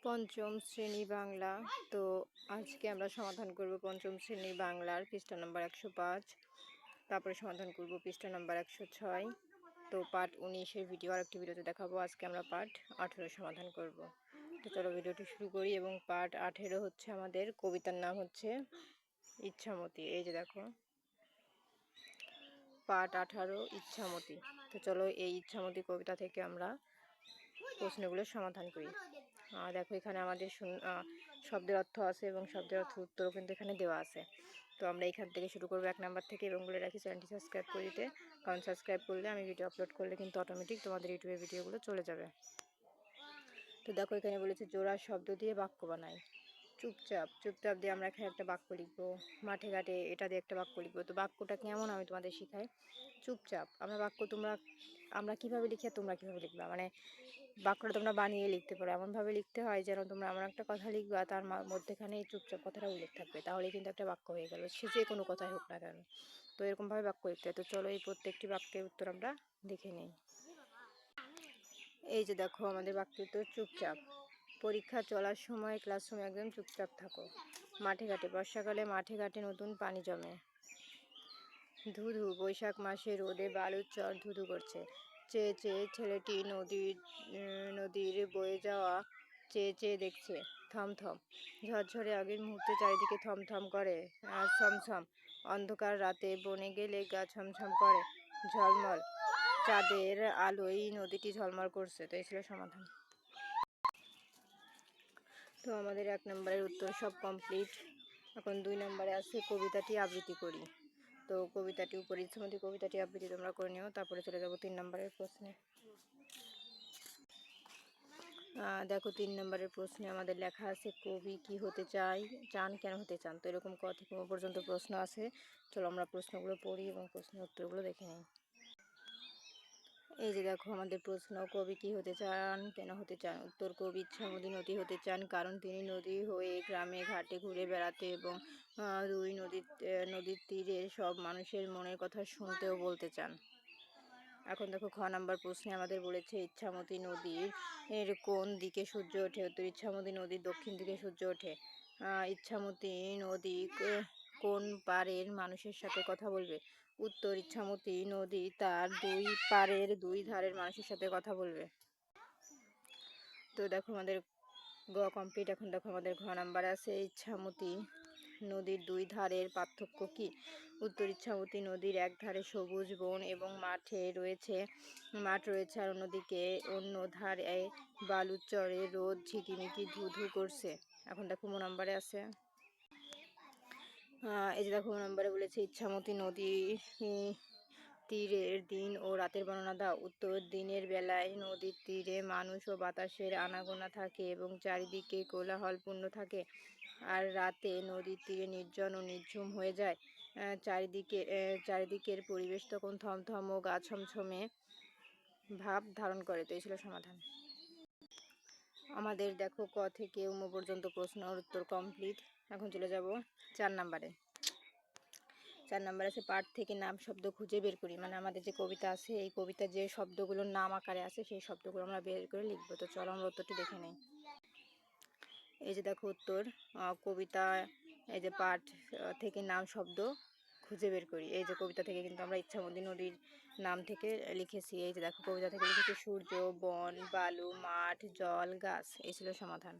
পঞ্চম শ্রেণী বাংলা। তো আজকে আমরা সমাধান করব পঞ্চম শ্রেণী বাংলার পৃষ্ঠা নম্বর 105। তারপরে সমাধান করব পৃষ্ঠা নম্বর 106। তো পার্ট 19-এর ভিডিও আরেকটি ভিডিওতে দেখাবো। আজকে আমরা পার্ট 18 সমাধান করব। তো চলো ভিডিওটি শুরু করি। এবং পার্ট 18 হচ্ছে আমাদের কবিতার নাম হচ্ছে ইচ্ছামতি। এই যে দেখো, পার্ট 18 ইচ্ছামতি। তো চলো এই ইচ্ছামতি কবিতা থেকে আমরা প্রশ্নগুলো সমাধান করি। দেখো, এখানে আমাদের শব্দের অর্থ আছে এবং শব্দের অর্থ উত্তরও কিন্তু এখানে দেওয়া আছে। তো আমরা এখান থেকে শুরু করবো 1 নাম্বার থেকে, এবং বলে রাখি চ্যানেলটি সাবস্ক্রাইব করে দিতে, কারণ সাবস্ক্রাইব করলে আমি ভিডিও আপলোড করলে কিন্তু অটোমেটিক তোমাদের ইউটিউবে ভিডিওগুলো চলে যাবে। তো দেখো, এখানে বলেছে জোড়া শব্দ দিয়ে বাক্য বানাই। চুপচাপ, চুপচাপ দিয়ে আমরা এখানে একটা বাক্য লিখবো। মাঠে ঘাটে, এটা দিয়ে একটা বাক্য লিখবো। তো বাক্যটা কেমন আমি তোমাদের শিখাই। চুপচাপ আমরা বাক্য আমরা কিভাবে লিখি, তোমরা কিভাবে লিখবা, মানে বাক্যটা তোমরা বানিয়ে লিখতে পারো। এমনভাবে লিখতে হয় যেন তোমরা এমন একটা কথা লিখবা তার মধ্যেখানে এই চুপচাপ কথাটা উল্লেখ থাকবে, তাহলে কিন্তু একটা বাক্য হয়ে গেল, সে যে কোনো কথাই হোক না কেন। তো এরকমভাবে বাক্য লিখতে হয়। তো চলো এই প্রত্যেকটি বাক্যের উত্তর আমরা দেখে নিই। এই যে দেখো, আমাদের বাক্যের উত্তর চুপচাপ। পরীক্ষা চলার সময় ক্লাসরুমে একদম চুপচাপ থাকো। মাঠে ঘাটে, বর্ষাকালে মাঠে ঘাটে নতুন পানি জমে। ধুধু, বৈশাখ মাসে রোদে বালুর চর ধুধু করছে। চেয়ে চেয়ে ছেলেটি নদীর বয়ে যাওয়া চেয়ে চেয়ে দেখছে। থমথম, ঝরঝরে আগের মুহূর্তে চারিদিকে থমথম করে। ছমছম, অন্ধকার রাতে বনে গেলে গা ছমছম করে। ঝলমল, চাঁদের আলোয় নদীটি ঝলমল করছে। তো এই ছিল সমাধান। তো আমাদের 1 নম্বরের উত্তর সব কমপ্লিট। এখন 2 নম্বরে আছে কবিতাটি আবৃত্তি করি। তো কবিতাটি উপরে ইচ্ছামতি কবিতাটি আবৃত্তি তোমরা করে নিও। তারপরে চলে যাব 3 নম্বরের প্রশ্নে। দেখো, 3 নম্বরের প্রশ্নে আমাদের লেখা আছে কবি কি হতে চান, কেন হতে চান। তো এরকম ক থেকে ক পর্যন্ত প্রশ্ন আছে। চলো আমরা প্রশ্নগুলো পড়ি এবং প্রশ্নের উত্তরগুলো দেখে নিই। এই যে দেখো, আমাদের প্রশ্ন, কবি কি হতে চান, কেন হতে চান। উত্তর, কবি ইচ্ছামতি নদী হতে চান কারণ তিনি নদী হয়ে গ্রামে ঘাটে ঘুরে বেড়াতে এবং নদীর তীরে সব মানুষের মনের কথা শুনতেও বলতে চান। এখন দেখো, খ নাম্বার প্রশ্নে আমাদের বলেছে ইচ্ছামতি নদীর কোন দিকে সূর্য ওঠে। উত্তর, ইচ্ছামতি নদীর দক্ষিণ দিকে সূর্য ওঠে। ইচ্ছামতি নদী কোন পাড়ের মানুষের সাথে কথা বলবে। উত্তর, ইচ্ছামতি নদী তার 2 পাড়ের 2 ধারের মানুষের সাথে কথা বলবে। তো দেখো, আমাদের গ কমপ্লিট। এখন দেখো, আমাদের ঘ নাম্বারে আছে ইচ্ছামতি নদীর 2 ধারের পার্থক্য কি। উত্তর, ইচ্ছামতি নদীর এক ধারে সবুজ বন এবং মাঠ রয়েছে, আর অন্য ধারে বালুর চরে রোদ ঝিকিমিকি ধুধু করছে। এখন দেখো, ম নাম্বারে আছে এই যে দেখো, নম্বরে বলেছে ইচ্ছামতি নদী তীরের দিন ও রাতের বর্ণনা দাও। উত্তর, দিনের বেলায় নদীর তীরে মানুষ ও বাতাসের আনাগোনা থাকে এবং চারিদিকে কোলাহলপূর্ণ থাকে, আর রাতে নদীর তীরে নির্জন ও নিঝুম হয়ে যায়। চারিদিকের পরিবেশ তখন থমথম ও গা ছমছমে ভাব ধারণ করে। তো এই ছিল সমাধান। আমাদের দেখো, ক থেকে উম পর্যন্ত প্রশ্নের উত্তর কমপ্লিট। এখন চলে যাব 4 নাম্বারে। 4 নাম্বার আছে পাঠ থেকে নাম শব্দ খুঁজে বের করি। মানে আমাদের যে কবিতা আছে, এই কবিতার যে শব্দগুলোর নাম আকারে আছে সেই শব্দগুলো আমরা বের করে লিখবো। তো চলো আমরা উত্তরটি দেখে নিই। এই যে দেখো উত্তর, কবিতা, এই যে পাঠ থেকে নাম শব্দ খুঁজে বের করি। এই যে কবিতা থেকে কিন্তু আমরা ইচ্ছামতি নদীর নাম থেকে লিখেছি। এই যে দেখো, কবিতা থেকে লিখেছি সূর্য, বন, বালু, মাঠ, জল, গাছ। এই ছিল সমাধান।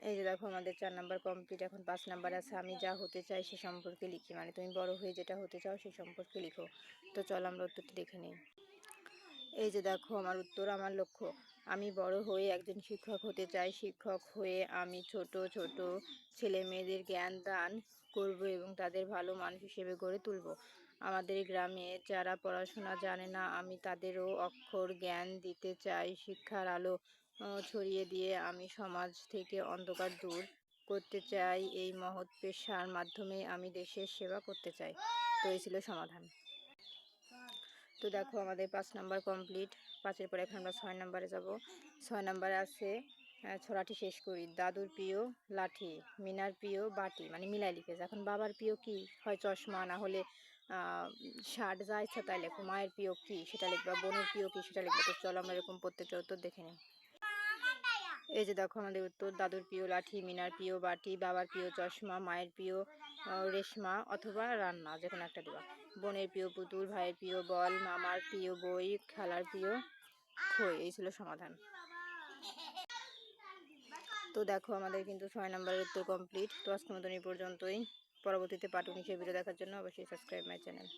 এই যে দেখো, আমাদের 4 নাম্বার কমপ্লিট। এখন 5 নাম্বার আছে আমি যা হতে চাই সে সম্পর্কে লিখি। মানে তুমি বড় হয়ে যেটা হতে চাও সে সম্পর্কে লিখো। তো চলো আমরা উত্তরটি দেখে নিই। এই যে দেখো, আমার উত্তর, আমার লক্ষ্য, আমি বড় হয়ে একজন শিক্ষক হতে চাই। শিক্ষক হয়ে আমি ছোট ছোট ছেলে মেয়েদের জ্ঞান দান করব এবং তাদের ভালো মানুষ হিসেবে গড়ে তুলব। আমাদের গ্রামে যারা পড়াশোনা জানে না আমি তাদেরও অক্ষর জ্ঞান দিতে চাই। শিক্ষার আলো ছড়িয়ে দিয়ে আমি সমাজ থেকে অন্ধকার দূর করতে চাই। এই মহৎ পেশার মাধ্যমে আমি দেশের সেবা করতে চাই। তো এই ছিল সমাধান। তো দেখো, আমাদের 5 নাম্বার কমপ্লিট। 5-এর পরে এখন আমরা 6 নাম্বারে যাব। 6 নাম্বারে আছে ছড়াটি শেষ করি। দাদুর প্রিয় লাঠি, মিনার প্রিয় বাটি। মানে মিলাই লিখেছে। এখন বাবার প্রিয় কি হয়, চশমা, না হলে শার্ট, যা ইচ্ছা তাই লেখো। মায়ের প্রিয় কি সেটা লিখবা, বোনের প্রিয় কি সেটা লিখবা। তো চলো আমরা এরকম প্রত্যেকটা উত্তর দেখে নিই। এই যে দেখো আমাদের উত্তর, দাদুর প্রিয় লাঠি, মিনার প্রিয় বাটি, বাবার প্রিয় চশমা, মায়ের প্রিয় রেশমা অথবা রান্না, যে কোনো একটা দেওয়া। বোনের প্রিয় পুতুল, ভাইয়ের প্রিয় বল, মামার প্রিয় বই, খালার প্রিয় খই। এই ছিল সমাধান। তো দেখো আমাদের কিন্তু 6 নম্বরের উত্তর কমপ্লিট। তো আজকের মতন এই পর্যন্তই। পরবর্তীতে পার্ট 19 ভিডিও দেখার জন্য অবশ্যই সাবস্ক্রাইব মাই চ্যানেল।